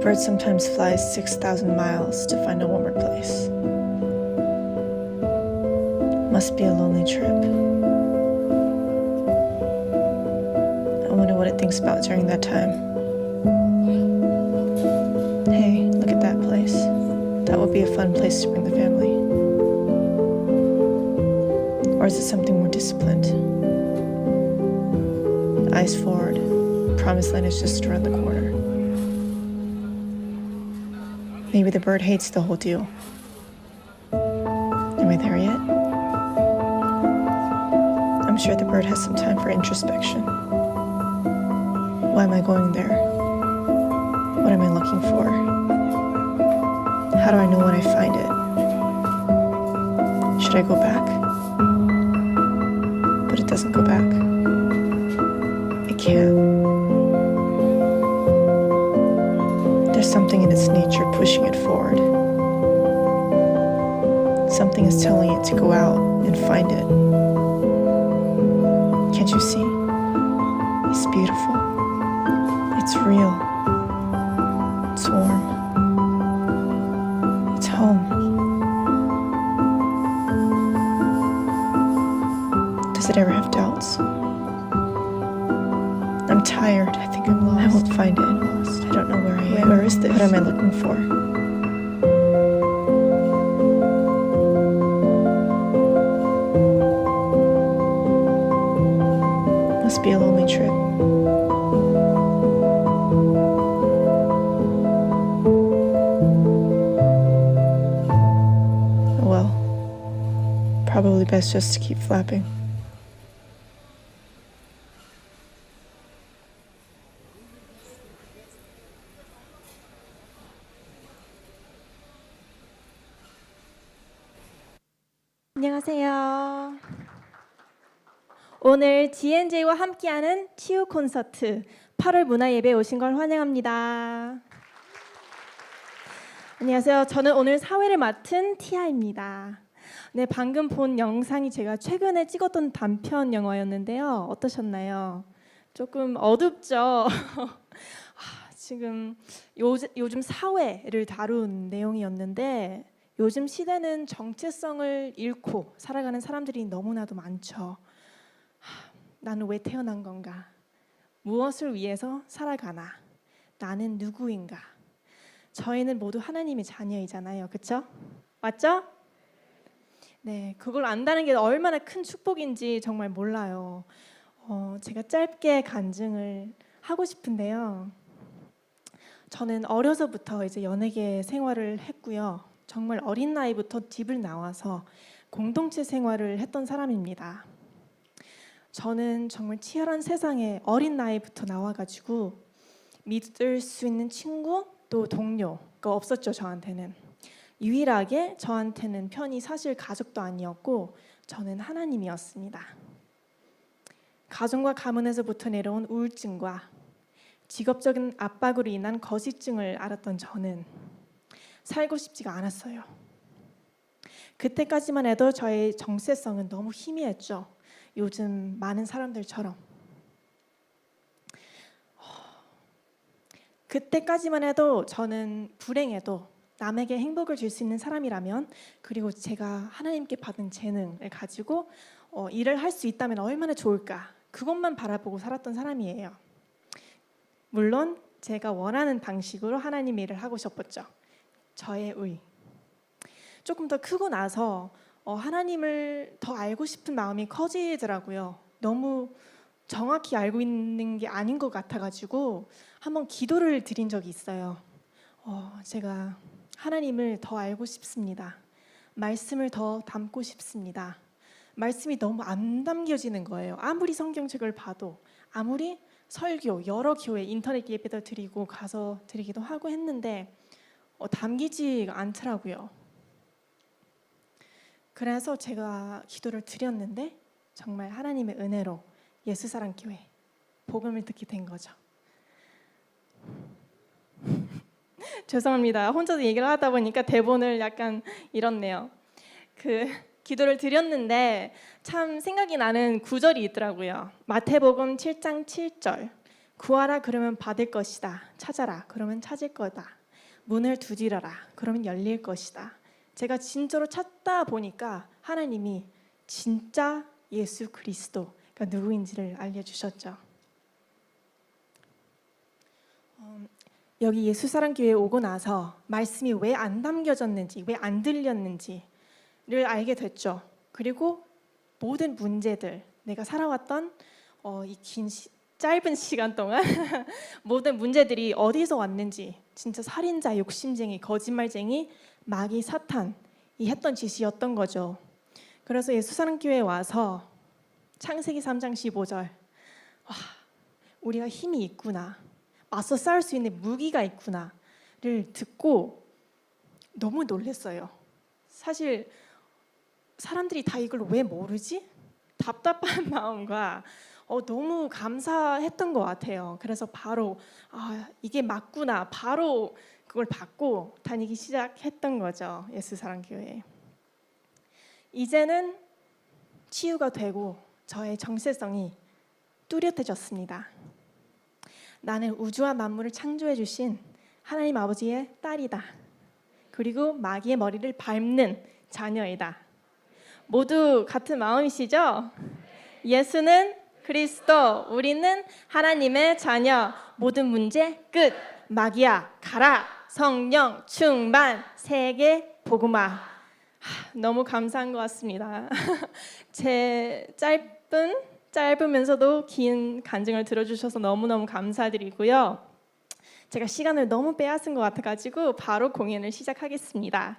bird sometimes flies 6,000 miles to find a warmer place. Must be a lonely trip. I wonder what it thinks about during that time. Hey, look at that place. That would be a fun place to bring the family. Or is it something more disciplined? Eyes forward. Promised land is just around the corner. Maybe the bird hates the whole deal. Am I there yet? I'm sure the bird has some time for introspection. Why am I going there? What am I looking for? How do I know when I find it? Should I go back? But it doesn't go back. It can't. There's something in its nature pushing it forward. Something is telling it to go out and find it. Can't you see? It's beautiful. It's real. It's warm. It's home. Does it ever have doubts? I'm tired. I think I'm lost. I won't find it. I'm lost. I don't know where I am. Where is this? What am I looking for? Must be a lonely trip. Well, probably best just to keep flapping. 안녕하세요. 오늘 GNJ와 함께하는 치유 콘서트 8월 문화예배에 오신 걸 환영합니다. 안녕하세요. 저는 오늘 사회를 맡은 티아입니다. 네, 방금 본 영상이 제가 최근에 찍었던 단편 영화였는데요. 어떠셨나요? 조금 어둡죠? 지금 요즘 사회를 다룬 내용이었는데 요즘 시대는 정체성을 잃고 살아가는 사람들이 너무나도 많죠. 나는 왜 태어난 건가? 무엇을 위해서 살아가나? 나는 누구인가? 저희는 모두 하나님의 자녀이잖아요. 그렇죠? 맞죠? 네, 그걸 안다는 게 얼마나 큰 축복인지 정말 몰라요. 제가 짧게 간증을 하고 싶은데요. 저는 어려서부터 이제 연예계 생활을 했고요. 정말 어린 나이부터 집을 나와서 공동체 생활을 했던 사람입니다. 저는 정말 치열한 세상에 어린 나이부터 나와가지고 믿을 수 있는 친구 또 동료가 없었죠. 저한테는 유일하게 저한테는 편이 사실 가족도 아니었고 저는 하나님이었습니다. 가정과 가문에서부터 내려온 우울증과 직업적인 압박으로 인한 거식증을 앓았던 저는 살고 싶지가 않았어요. 그때까지만 해도 저의 정체성은 너무 희미했죠. 요즘 많은 사람들처럼. 그때까지만 해도 저는 불행해도 남에게 행복을 줄 수 있는 사람이라면 그리고 제가 하나님께 받은 재능을 가지고 일을 할 수 있다면 얼마나 좋을까 그것만 바라보고 살았던 사람이에요. 물론 제가 원하는 방식으로 하나님의 일을 하고 싶었죠. 저의 의. 조금 더 크고 나서 하나님을 더 알고 싶은 마음이 커지더라고요. 너무 정확히 알고 있는 게 아닌 것 같아가지고 한번 기도를 드린 적이 있어요. 제가 하나님을 더 알고 싶습니다. 말씀을 더 담고 싶습니다. 말씀이 너무 안 담겨지는 거예요. 아무리 성경책을 봐도 아무리 설교, 여러 교회 인터넷 예배도 드리고 가서 드리기도 하고 했는데 담기지가 않더라고요. 그래서 제가 기도를 드렸는데 정말 하나님의 은혜로 예수사랑교회 복음을 듣게 된 거죠. 죄송합니다. 혼자서 얘기를 하다 보니까 대본을 약간 잃었네요. 기도를 드렸는데 참 생각이 나는 구절이 있더라고요. 마태복음 7장 7절. 구하라 그러면 받을 것이다. 찾아라 그러면 찾을 거다. 문을 두드려라 그러면 열릴 것이다. 제가 진짜로 찾다 보니까 하나님이 진짜 예수 그리스도가 누구인지를 알려주셨죠. 여기 예수사랑교회에 오고 나서 말씀이 왜 안 담겨졌는지, 왜 안 들렸는지를 알게 됐죠. 그리고 모든 문제들, 내가 살아왔던 이 짧은 시간 동안 모든 문제들이 어디서 왔는지, 진짜 살인자, 욕심쟁이, 거짓말쟁이, 마귀, 사탄이 했던 짓이었던 거죠. 그래서 예수사랑교회에 와서 창세기 3장 15절, 와, 우리가 힘이 있구나, 맞서 싸울 수 있는 무기가 있구나를 듣고 너무 놀랐어요. 사실 사람들이 다 이걸 왜 모르지? 답답한 마음과 너무 감사했던 것 같아요. 그래서 바로 이게 맞구나, 바로 그걸 받고 다니기 시작했던 거죠. 예수사랑교회. 이제는 치유가 되고 저의 정체성이 뚜렷해졌습니다. 나는 우주와 만물을 창조해 주신 하나님 아버지의 딸이다. 그리고 마귀의 머리를 밟는 자녀이다. 모두 같은 마음이시죠? 예수는 그리스도, 우리는 하나님의 자녀. 모든 문제 끝. 마귀야 가라. 성령 충만. 세계 복음화. 너무 감사한 것 같습니다. 제 짧으면서도 긴 간증을 들어주셔서 너무너무 감사드리고요. 제가 시간을 너무 빼앗은 것 같아가지고 바로 공연을 시작하겠습니다.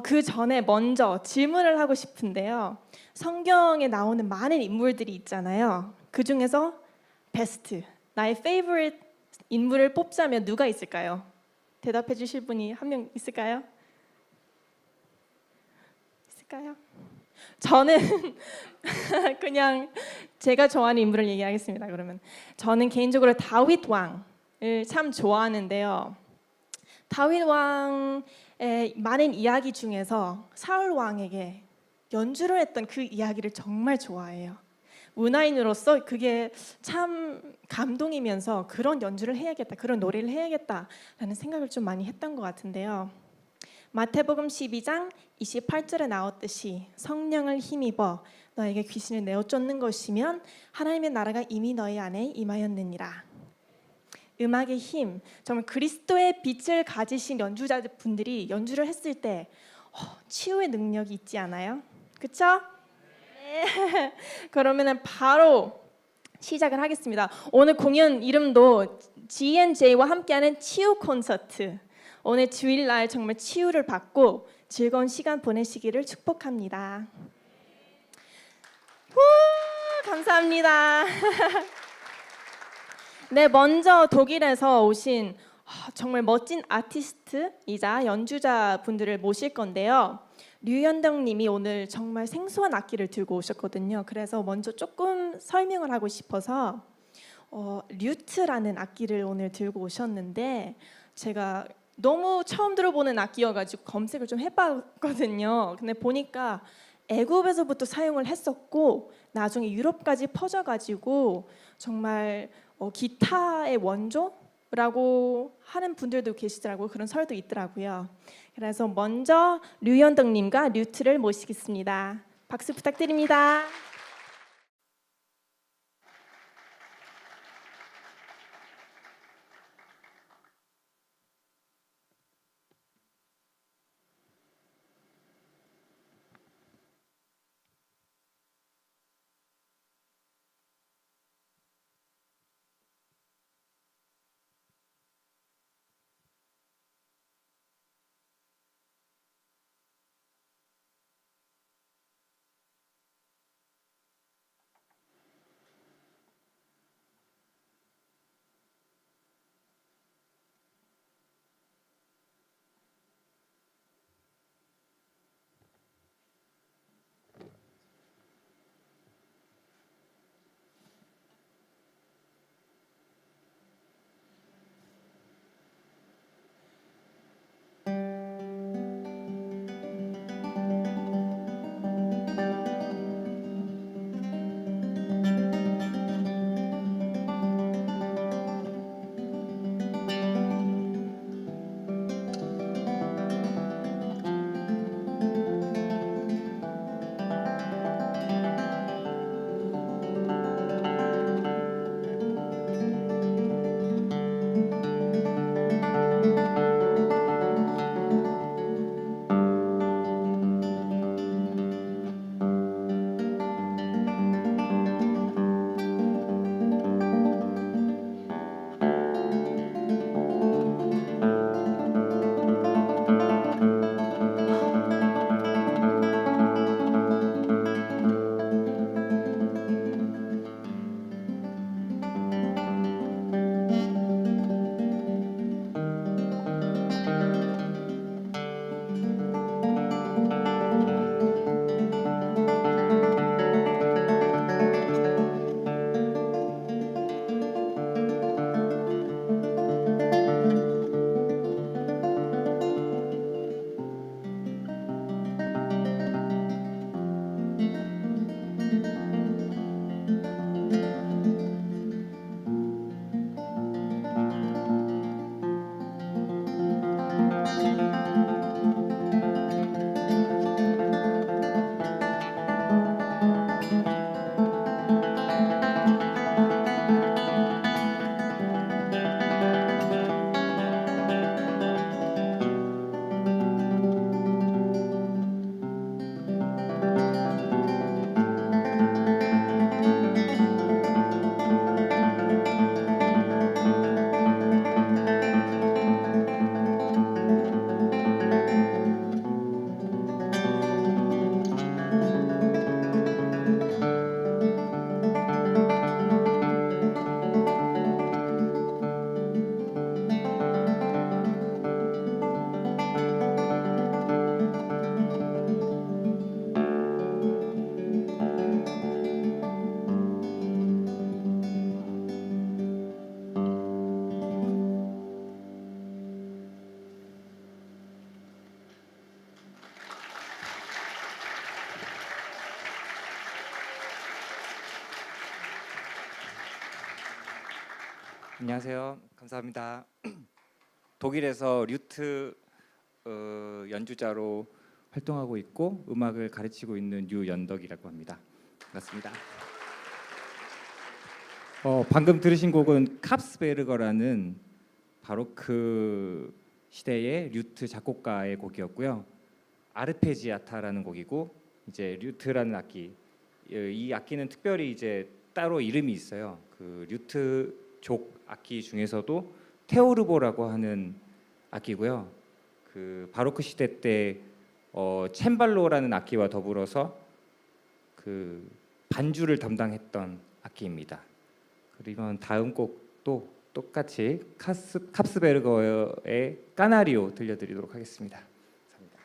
그 전에 먼저 질문을 하고 싶은데요. 성경에 나오는 많은 인물들이 있잖아요. 그 중에서 베스트, 나의 favorite 인물을 뽑자면 누가 있을까요? 대답해 주실 분이 한 명 있을까요? 있을까요? 저는 그냥 제가 좋아하는 인물을 얘기하겠습니다. 그러면 저는 개인적으로 다윗 왕을 참 좋아하는데요. 다윗 왕의 많은 이야기 중에서 사울 왕에게 연주를 했던 그 이야기를 정말 좋아해요. 문화인으로서 그게 참 감동이면서 그런 연주를 해야겠다, 그런 노래를 해야겠다라는 생각을 좀 많이 했던 것 같은데요. 마태복음 12장 28절에 나왔듯이 성령을 힘입어 너에게 귀신을 내어 쫓는 것이면 하나님의 나라가 이미 너희 안에 임하였느니라. 음악의 힘, 정말 그리스도의 빛을 가지신 연주자분들이 연주를 했을 때 치유의 능력이 있지 않아요? 그렇죠? 네. 그러면은 바로 시작을 하겠습니다. 오늘 공연 이름도 G&J와 함께하는 치유 콘서트. 오늘 주일날 정말 치유를 받고 즐거운 시간 보내시기를 축복합니다. 감사합니다. 네, 먼저 독일에서 오신 정말 멋진 아티스트이자 연주자 분들을 모실 건데요. 류현덕 님이 오늘 정말 생소한 악기를 들고 오셨거든요. 그래서 먼저 조금 설명을 하고 싶어서 류트라는 악기를 오늘 들고 오셨는데 제가 너무 처음 들어보는 악기여가지고 검색을 좀 해봤거든요. 근데 보니까 애굽에서부터 사용을 했었고 나중에 유럽까지 퍼져가지고 정말 기타의 원조라고 하는 분들도 계시더라고요. 그런 설도 있더라고요. 그래서 먼저 류현덕님과 류트를 모시겠습니다. 박수 부탁드립니다. 안녕하세요. 감사합니다. 독일에서 류트 연주자로 활동하고 있고 음악을 가르치고 있는 유연덕이라고 합니다. 반갑습니다. 방금 들으신 곡은 캅스베르거라는 바로크 시대의 류트 작곡가의 곡이었고요. 아르페지아타라는 곡이고 이제 류트라는 악기, 이 악기는 특별히 이제 따로 이름이 있어요. 그 류트족 악기 중에서도 테오르보라고 하는 악기고요. 그 바로크 시대 때 챈발로라는 악기와 더불어서 그 반주를 담당했던 악기입니다. 그리고 다음 곡도 똑같이 캅스베르거의 까나리오 들려드리도록 하겠습니다. 감사합니다.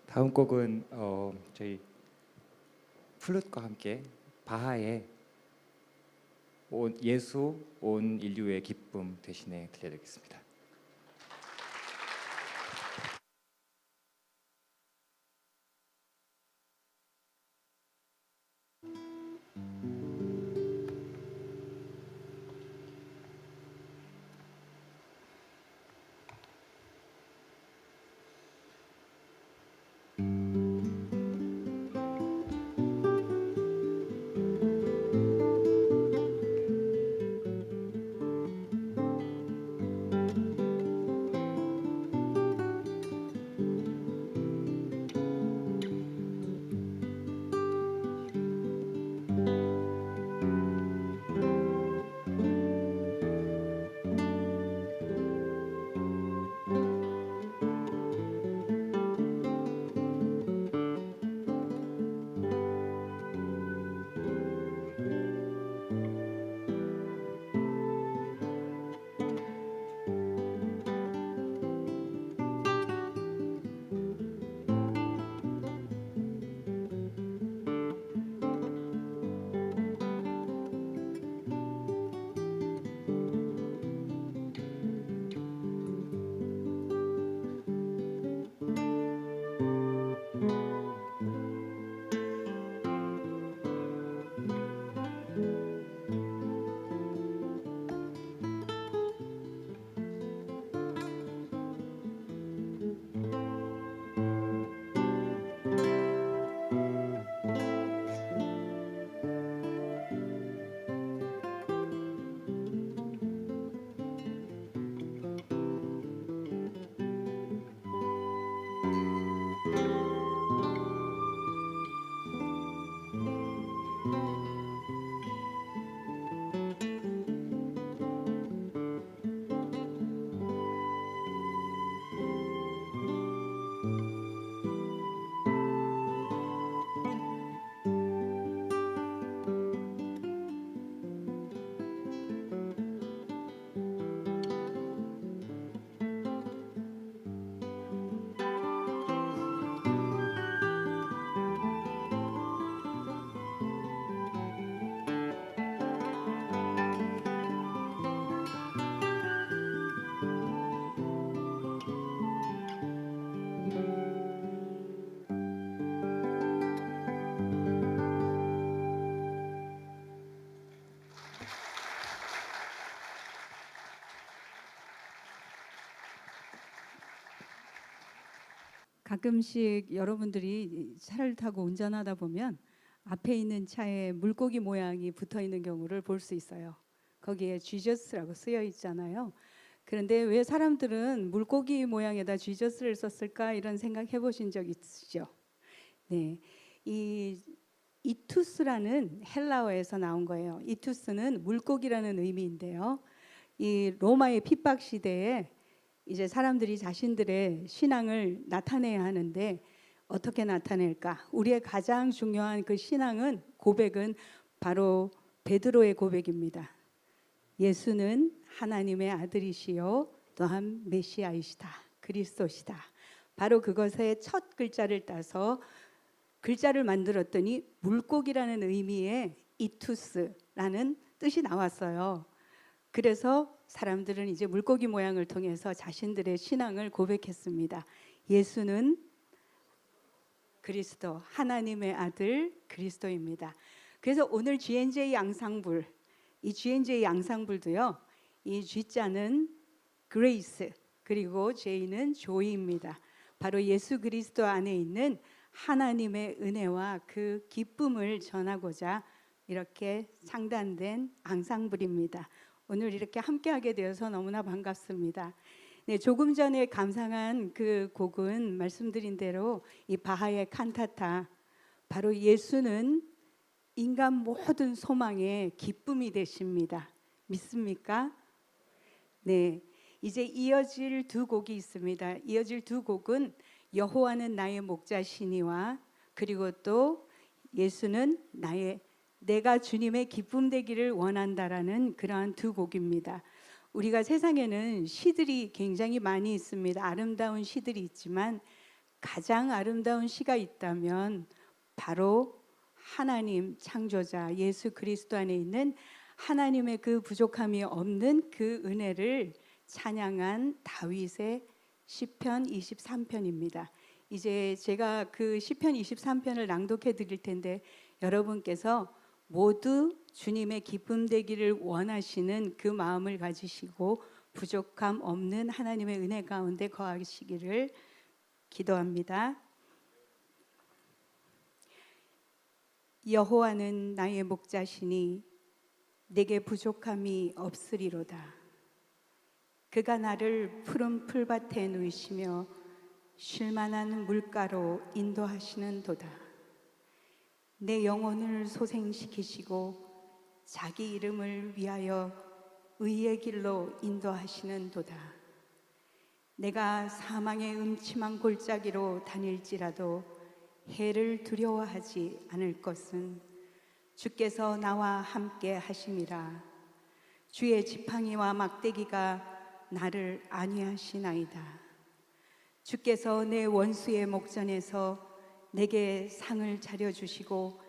다음 곡은 저희 플룻과 함께 바하의 예수 온 인류의 기쁨 대신에 들려드리겠습니다. 가끔씩 여러분들이 차를 타고 운전하다 보면 앞에 있는 차에 물고기 모양이 붙어 있는 경우를 볼 수 있어요. 거기에 지저스라고 쓰여 있잖아요. 그런데 왜 사람들은 물고기 모양에다 지저스를 썼을까 이런 생각 해보신 적 있으시죠? 네, 이 이투스라는 헬라어에서 나온 거예요. 이투스는 물고기라는 의미인데요. 이 로마의 핍박 시대에 이제 사람들이 자신들의 신앙을 나타내야 하는데 어떻게 나타낼까? 우리의 가장 중요한 그 신앙은 고백은 바로 베드로의 고백입니다. 예수는 하나님의 아들이시요 또한 메시아이시다. 그리스도시다. 바로 그것의 첫 글자를 따서 글자를 만들었더니 물고기라는 의미의 이투스라는 뜻이 나왔어요. 그래서 사람들은 이제 물고기 모양을 통해서 자신들의 신앙을 고백했습니다. 예수는 그리스도, 하나님의 아들 그리스도입니다. 그래서 오늘 GNJ 앙상블, 이 GNJ 앙상블도요. 이 G자는 그레이스, 그리고 J는 조이입니다. 바로 예수 그리스도 안에 있는 하나님의 은혜와 그 기쁨을 전하고자 이렇게 창단된 앙상블입니다. 오늘 이렇게 함께하게 되어서 너무나 반갑습니다. 네, 조금 전에 감상한 그 곡은 말씀드린 대로 이 바하의 칸타타, 바로 예수는 인간 모든 소망의 기쁨이 되십니다. 믿습니까? 네, 이제 이어질 두 곡이 있습니다. 이어질 두 곡은 여호와는 나의 목자시니와 그리고 또 예수는 내가 주님의 기쁨 되기를 원한다라는 그러한 두 곡입니다. 우리가 세상에는 시들이 굉장히 많이 있습니다. 아름다운 시들이 있지만 가장 아름다운 시가 있다면 바로 하나님 창조자 예수 그리스도 안에 있는 하나님의 그 부족함이 없는 그 은혜를 찬양한 다윗의 시편 23편입니다. 이제 제가 그 시편 23편을 낭독해 드릴 텐데 여러분께서 모두 주님의 기쁨 되기를 원하시는 그 마음을 가지시고 부족함 없는 하나님의 은혜 가운데 거하시기를 기도합니다. 여호와는 나의 목자시니 내게 부족함이 없으리로다. 그가 나를 푸른 풀밭에 누이시며 쉴만한 물가로 인도하시는도다. 내 영혼을 소생시키시고 자기 이름을 위하여 의의 길로 인도하시는도다. 내가 사망의 음침한 골짜기로 다닐지라도 해를 두려워하지 않을 것은 주께서 나와 함께 하심이라. 주의 지팡이와 막대기가 나를 안위하시나이다. 주께서 내 원수의 목전에서 내게 상을 차려주시고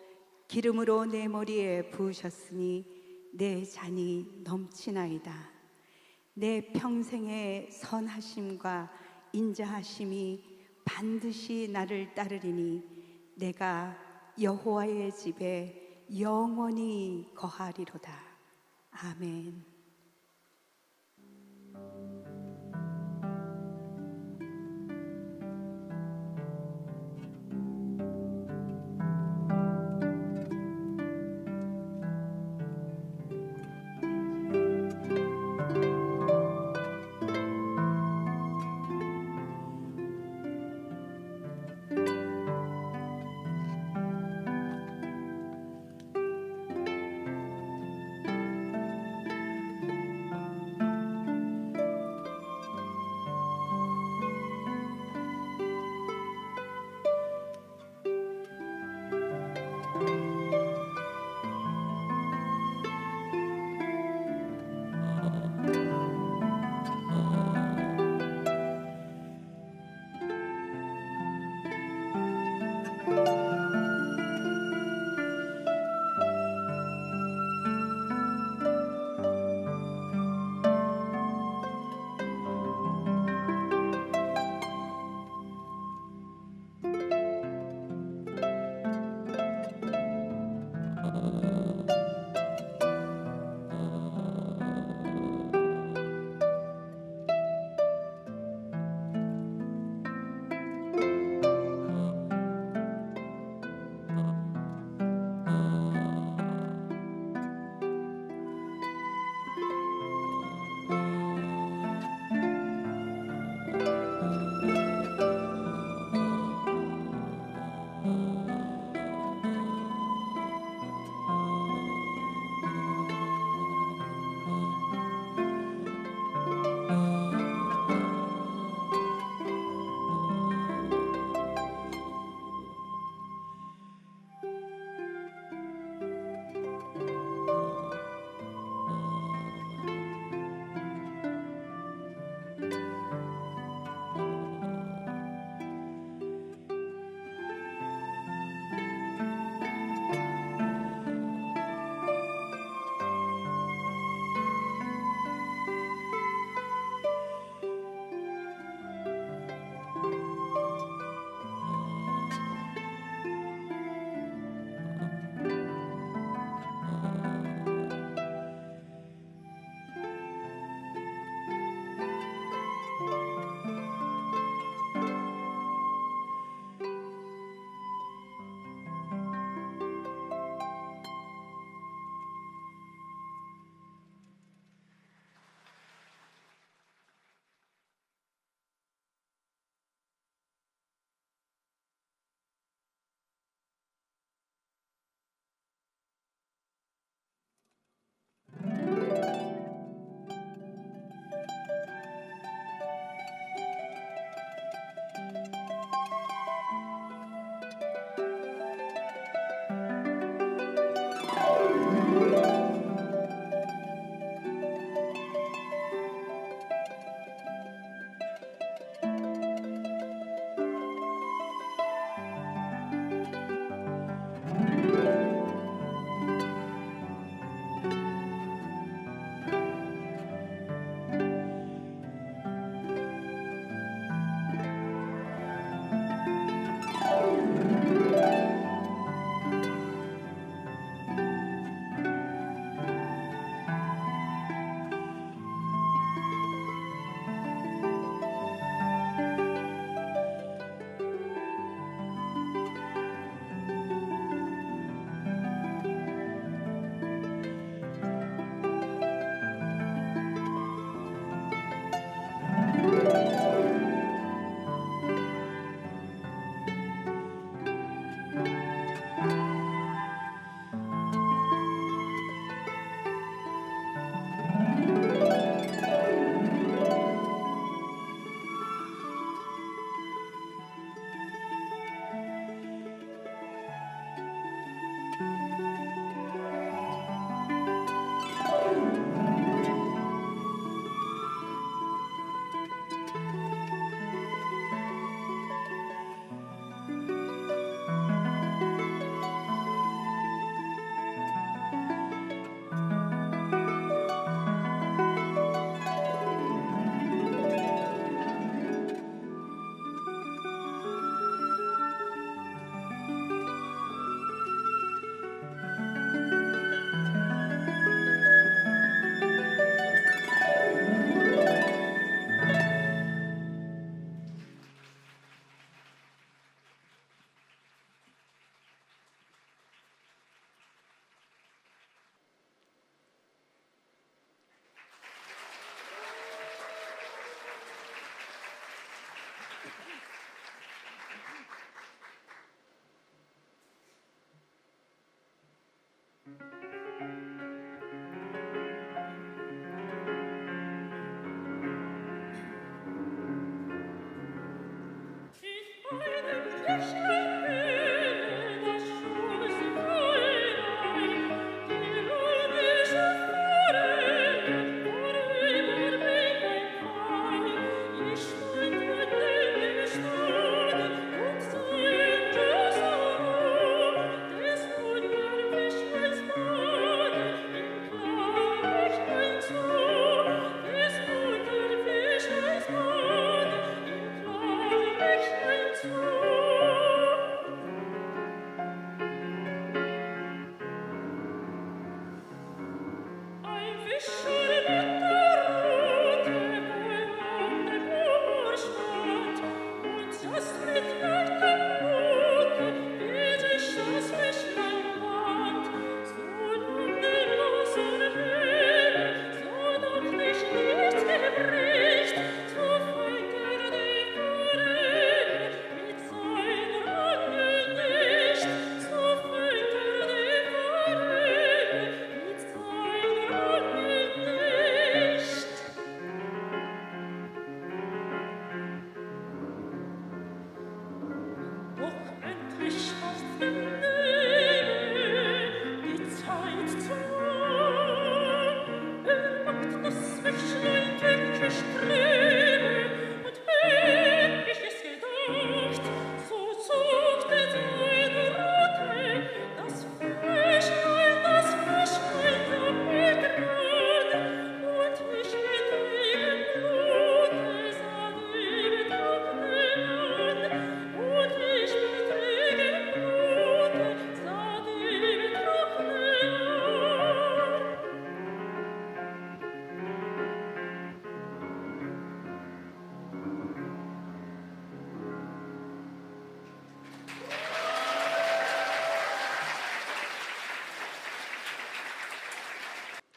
기름으로 내 머리에 부으셨으니 내 잔이 넘치나이다. 내 평생의 선하심과 인자하심이 반드시 나를 따르리니 내가 여호와의 집에 영원히 거하리로다. 아멘.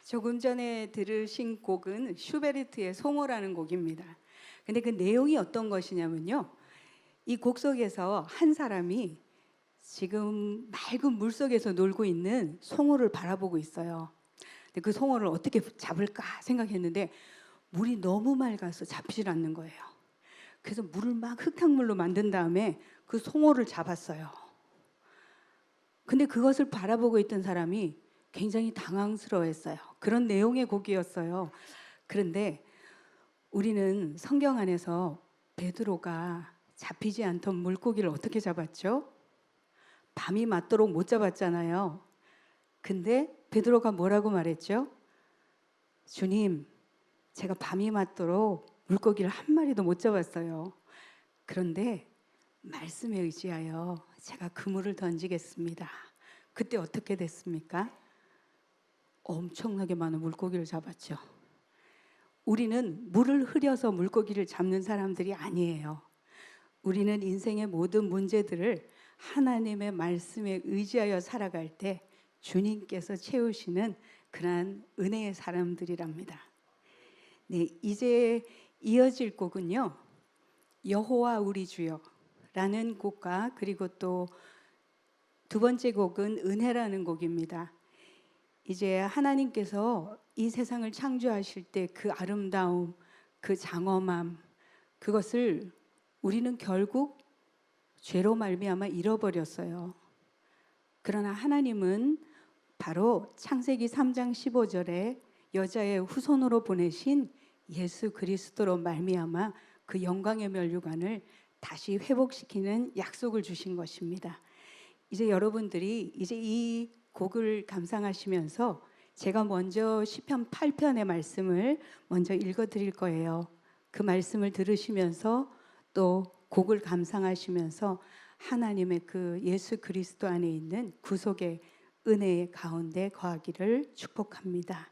조금 전에 들으신 곡은 슈베르트의 송호라는 곡입니다. 근데 그 내용이 어떤 것이냐면요. 이 곡 속에서 한 사람이 지금 맑은 물 속에서 놀고 있는 송호를 바라보고 있어요. 근데 그 송호를 어떻게 잡을까 생각했는데 물이 너무 맑아서 잡히질 않는 거예요. 그래서 물을 막 흙탕물로 만든 다음에 그 송호를 잡았어요. 근데 그것을 바라보고 있던 사람이 굉장히 당황스러워했어요. 그런 내용의 곡이었어요. 그런데 우리는 성경 안에서 베드로가 잡히지 않던 물고기를 어떻게 잡았죠? 밤이 맞도록 못 잡았잖아요. 근데 베드로가 뭐라고 말했죠? 주님, 제가 밤이 맞도록 물고기를 한 마리도 못 잡았어요. 그런데 말씀에 의지하여 제가 그물을 던지겠습니다. 그때 어떻게 됐습니까? 엄청나게 많은 물고기를 잡았죠. 우리는 물을 흐려서 물고기를 잡는 사람들이 아니에요. 우리는 인생의 모든 문제들을 하나님의 말씀에 의지하여 살아갈 때 주님께서 채우시는 그러한 은혜의 사람들이랍니다. 네, 이제 이어질 곡은요. 여호와 우리 주여 라는 곡과 그리고 또 두 번째 곡은 은혜라는 곡입니다. 이제 하나님께서 이 세상을 창조하실 때 그 아름다움, 그 장엄함, 그것을 우리는 결국 죄로 말미암아 잃어버렸어요. 그러나 하나님은 바로 창세기 3장 15절에 여자의 후손으로 보내신 예수 그리스도로 말미암아 그 영광의 면류관을 다시 회복시키는 약속을 주신 것입니다. 이제 여러분들이 이제 이 곡을 감상하시면서 제가 먼저 시편 8편의 말씀을 먼저 읽어드릴 거예요. 그 말씀을 들으시면서 또 곡을 감상하시면서 하나님의 그 예수 그리스도 안에 있는 구속의 은혜의 가운데 거하기를 축복합니다.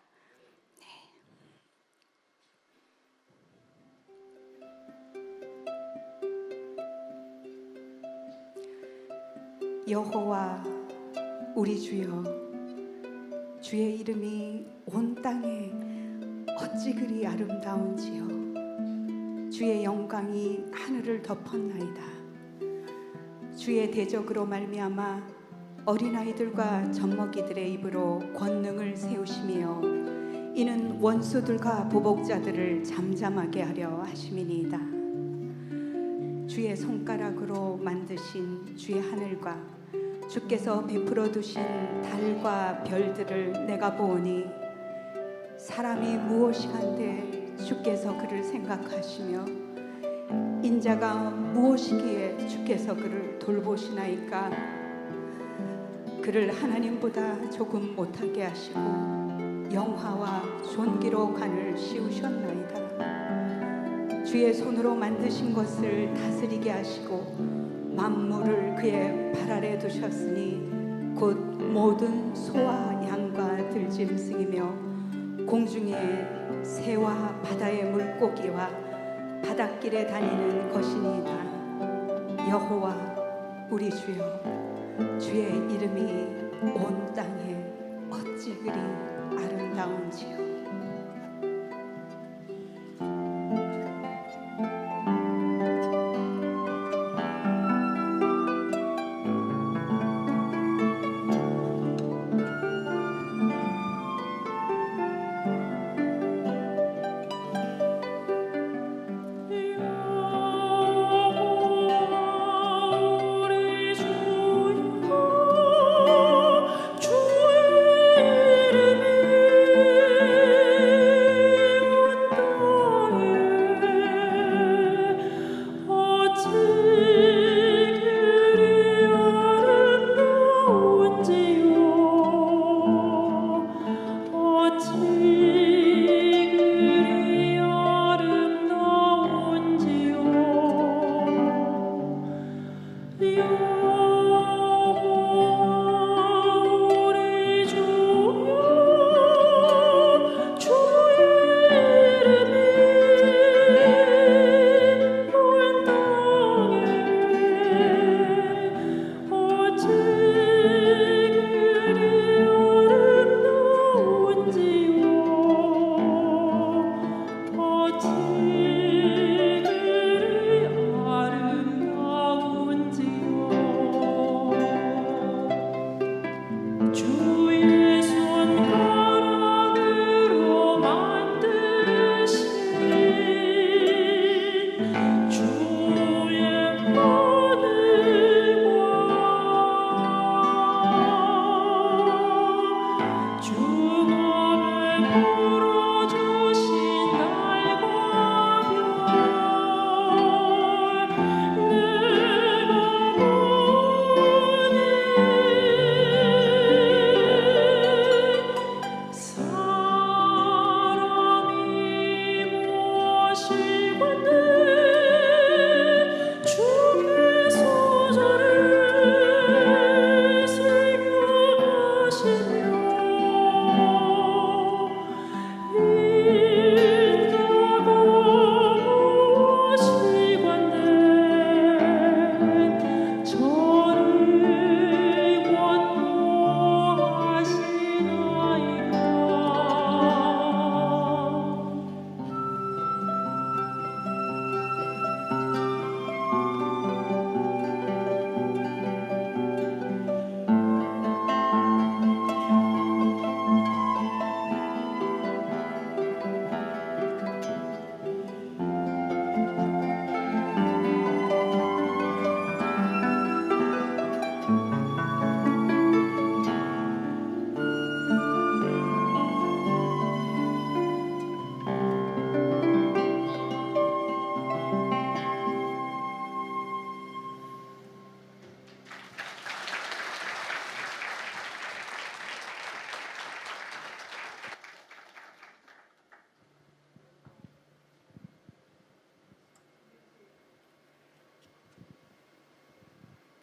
여호와 우리 주여, 주의 이름이 온 땅에 어찌 그리 아름다운지요. 주의 영광이 하늘을 덮었나이다. 주의 대적으로 말미암아 어린아이들과 젖먹이들의 입으로 권능을 세우시며 이는 원수들과 보복자들을 잠잠하게 하려 하심이니이다. 주의 손가락으로 만드신 주의 하늘과 주께서 베풀어 두신 달과 별들을 내가 보오니 사람이 무엇이간데 주께서 그를 생각하시며 인자가 무엇이기에 주께서 그를 돌보시나이까. 그를 하나님보다 조금 못하게 하시고 영화와 존귀로 관을 씌우셨나이다. 주의 손으로 만드신 것을 다스리게 하시고 만물을 그의 발 아래 두셨으니 곧 모든 소와 양과 들짐승이며 공중의 새와 바다의 물고기와 바닷길에 다니는 것이니이다. 여호와 우리 주여, 주의 이름이 온 땅에 어찌 그리 아름다운지요.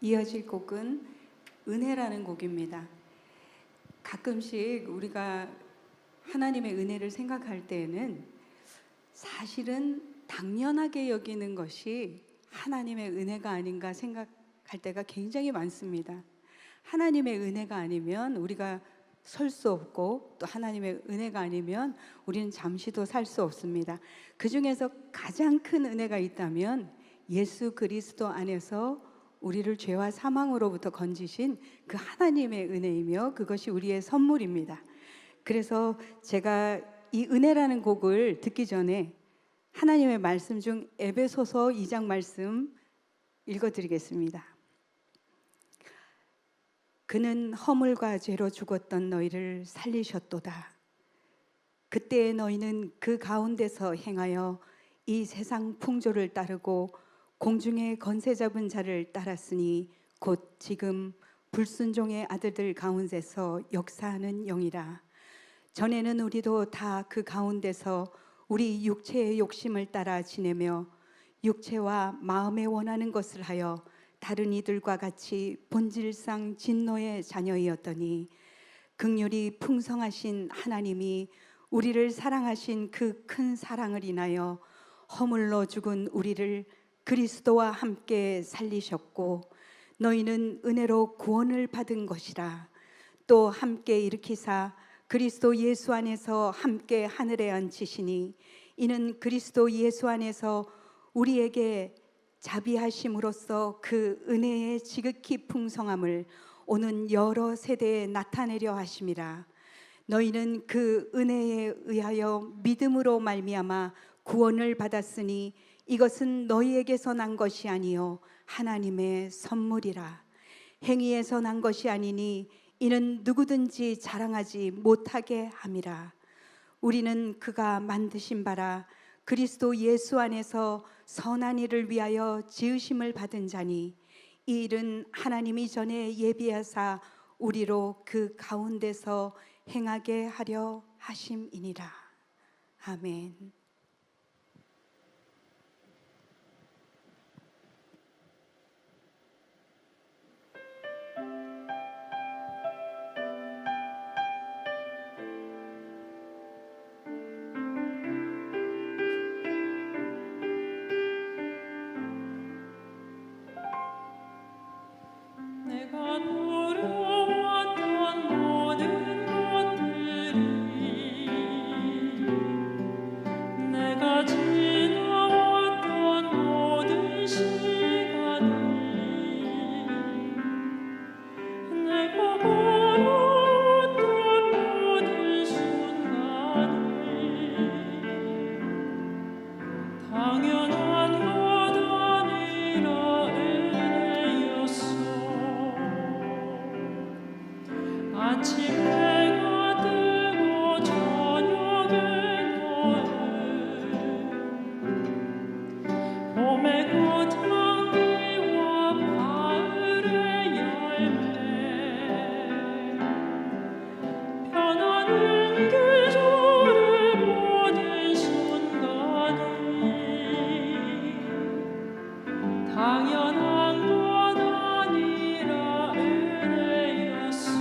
이어질 곡은 은혜라는 곡입니다. 가끔씩 우리가 하나님의 은혜를 생각할 때에는 사실은 당연하게 여기는 것이 하나님의 은혜가 아닌가 생각할 때가 굉장히 많습니다. 하나님의 은혜가 아니면 우리가 설 수 없고 또 하나님의 은혜가 아니면 우리는 잠시도 살 수 없습니다. 그 중에서 가장 큰 은혜가 있다면 예수 그리스도 안에서 우리를 죄와 사망으로부터 건지신 그 하나님의 은혜이며 그것이 우리의 선물입니다. 그래서 제가 이 은혜라는 곡을 듣기 전에 하나님의 말씀 중 에베소서 2장 말씀 읽어드리겠습니다. 그는 허물과 죄로 죽었던 너희를 살리셨도다. 그때의 너희는 그 가운데서 행하여 이 세상 풍조를 따르고 공중의 권세 잡은 자를 따랐으니 곧 지금 불순종의 아들들 가운데서 역사하는 영이라. 전에는 우리도 다 그 가운데서 우리 육체의 욕심을 따라 지내며 육체와 마음에 원하는 것을 하여 다른 이들과 같이 본질상 진노의 자녀이었더니 긍휼이 풍성하신 하나님이 우리를 사랑하신 그 큰 사랑을 인하여 허물로 죽은 우리를 그리스도와 함께 살리셨고 너희는 은혜로 구원을 받은 것이라. 또 함께 일으키사 그리스도 예수 안에서 함께 하늘에 앉히시니 이는 그리스도 예수 안에서 우리에게 자비하심으로써 그 은혜의 지극히 풍성함을 오는 여러 세대에 나타내려 하심이라. 너희는 그 은혜에 의하여 믿음으로 말미암아 구원을 받았으니 이것은 너희에게서 난 것이 아니요 하나님의 선물이라. 행위에서 난 것이 아니니 이는 누구든지 자랑하지 못하게 함이라. 우리는 그가 만드신 바라 그리스도 예수 안에서 선한 일을 위하여 지으심을 받은 자니 이 일은 하나님이 전에 예비하사 우리로 그 가운데서 행하게 하려 하심이니라. 아멘. 내가 노려왔던 모든 것들이 내가 지나왔던 모든 시간이 내가 걸었던 모든 순간이 당연한 것 아니라 은혜였어. 아침 해가 뜨고 저녁에 너는 봄의 꽃향기와 가을의 열매 변하는 계절의 모든 순간이 당연한 것 아니라 은혜였어.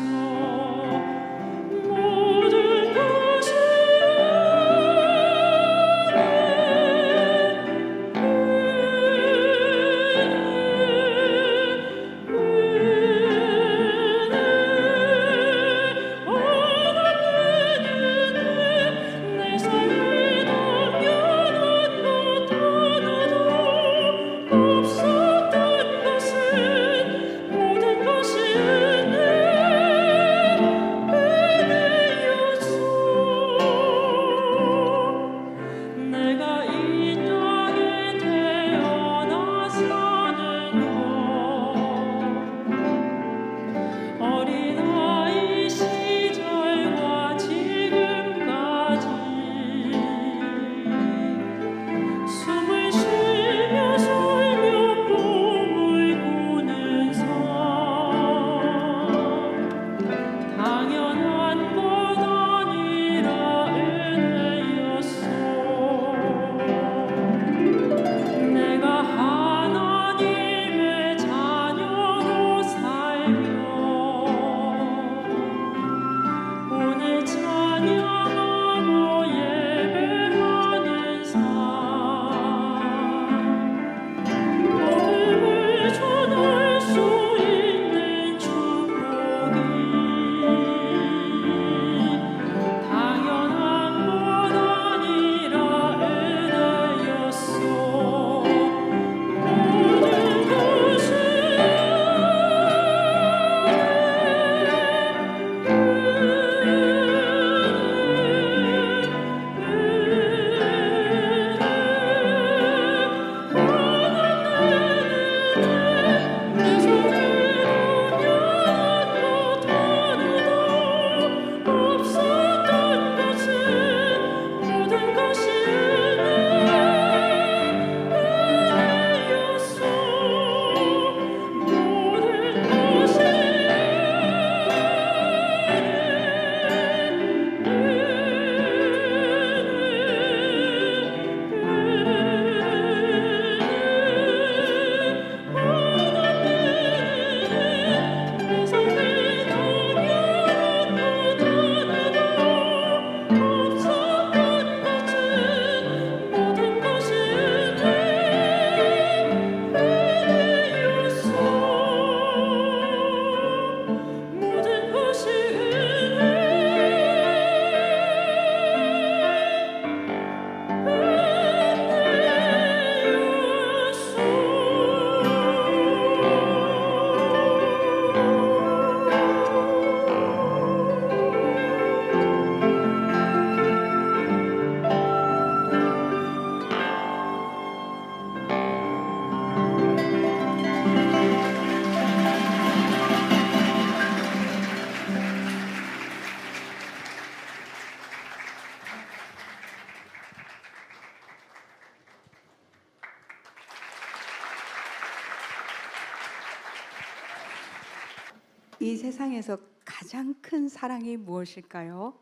이 세상에서 가장 큰 사랑이 무엇일까요?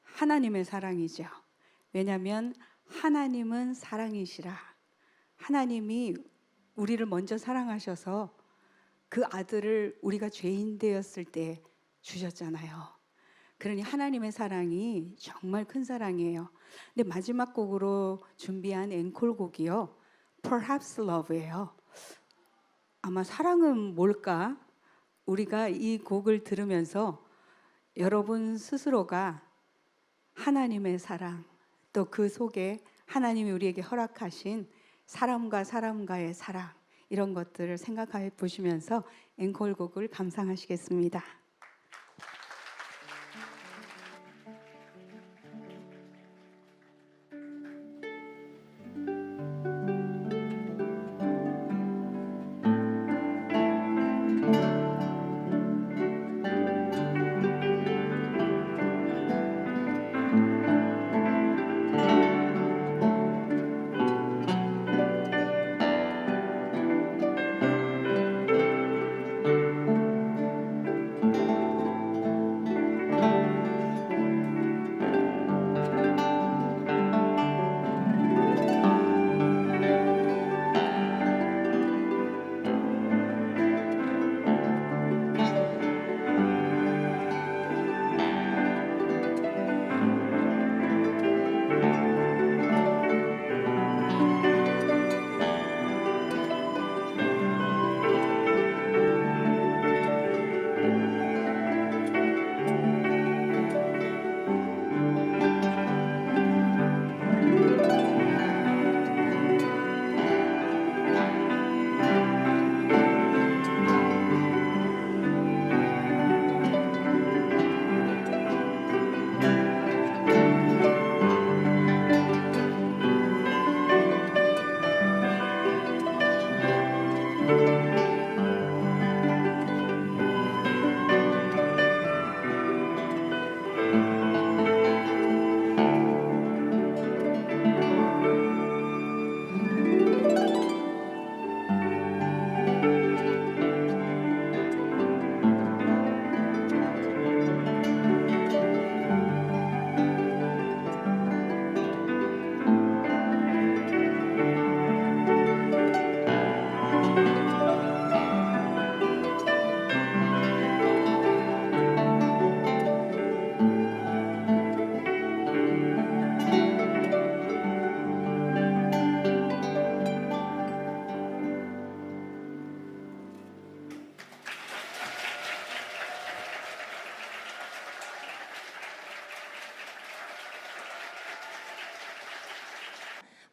하나님의 사랑이죠. 왜냐하면 하나님은 사랑이시라. 하나님이 우리를 먼저 사랑하셔서 그 아들을 우리가 죄인 되었을 때 주셨잖아요. 그러니 하나님의 사랑이 정말 큰 사랑이에요. 근데 마지막 곡으로 준비한 앵콜 곡이요, Perhaps Love예요. 아마 사랑은 뭘까? 우리가 이 곡을 들으면서 여러분 스스로가 하나님의 사랑, 또 그 속에 하나님이 우리에게 허락하신 사람과 사람과의 사랑, 이런 것들을 생각해 보시면서 앵콜곡을 감상하시겠습니다.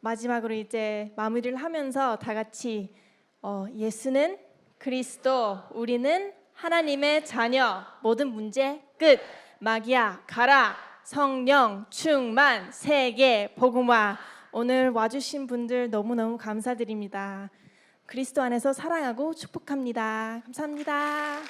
마지막으로 이제 마무리를 하면서 다 같이 예수는 그리스도, 우리는 하나님의 자녀, 모든 문제 끝, 마귀야 가라, 성령 충만, 세계 복음화. 오늘 와주신 분들 너무너무 감사드립니다. 그리스도 안에서 사랑하고 축복합니다. 감사합니다.